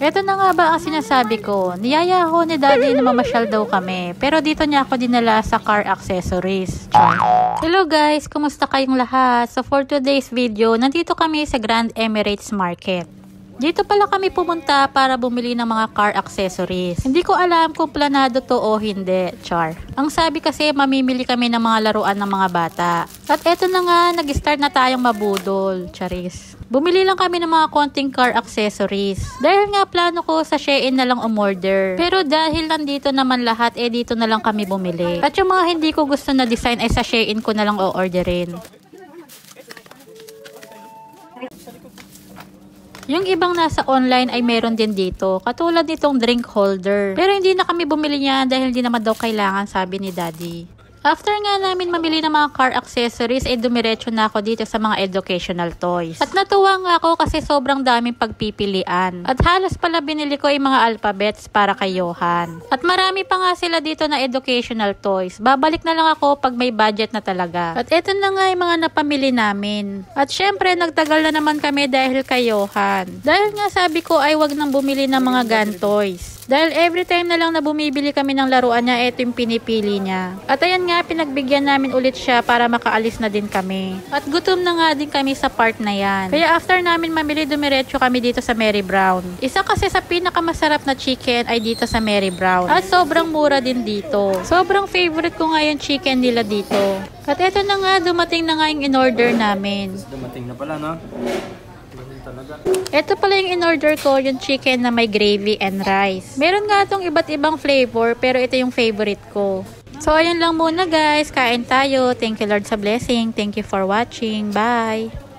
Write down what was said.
Eto na nga ba ang sinasabi ko? Niyaya ako ni Daddy na mamasyal daw kami. Pero dito niya ako dinala sa car accessories. Char. Hello guys, kumusta kayong lahat? So for today's video, nandito kami sa Grand Emirates Market. Dito pala kami pumunta para bumili ng mga car accessories. Hindi ko alam kung planado to o hindi, char. Ang sabi kasi mamimili kami ng mga laruan ng mga bata. At eto na nga, nag-start na tayong mabudol, charis. Bumili lang kami ng mga konting car accessories. Dahil nga plano ko sa Shein na lang umorder. Pero dahil nandito naman lahat, dito na lang kami bumili. At yung mga hindi ko gusto na design ay sa Shein ko na lang o-orderin. Yung ibang nasa online ay meron din dito, katulad nitong drink holder. Pero hindi na kami bumili niyan dahil hindi naman daw kailangan, sabi ni Daddy. After nga namin mamili ng mga car accessories, dumiretso na ako dito sa mga educational toys. At natuwa nga ako kasi sobrang daming pagpipilian. At halos pala binili ko yung mga alphabets para kay Johan. At marami pa nga sila dito na educational toys. Babalik na lang ako pag may budget na talaga. At eto na nga yung mga napamili namin. At syempre, nagtagal na naman kami dahil kay Johan. Dahil nga sabi ko ay wag nang bumili ng mga gun toys. Dahil every time na lang na bumibili kami ng laruan niya, ito yung pinipili niya. At ayan nga, pinagbigyan namin ulit siya para makaalis na din kami. At gutom na nga din kami sa part na yan. Kaya after namin mamili, dumiretso kami dito sa Mary Brown. Isa kasi sa pinakamasarap na chicken ay dito sa Mary Brown. At sobrang mura din dito. Sobrang favorite ko nga yung chicken nila dito. At eto na nga, dumating na nga yung in-order namin. Dumating na pala, no? Ito pala yung in-order ko, yung chicken na may gravy and rice. Meron nga itong iba't ibang flavor, pero ito yung favorite ko. So, ayun lang muna guys. Kain tayo. Thank you Lord sa blessing. Thank you for watching. Bye!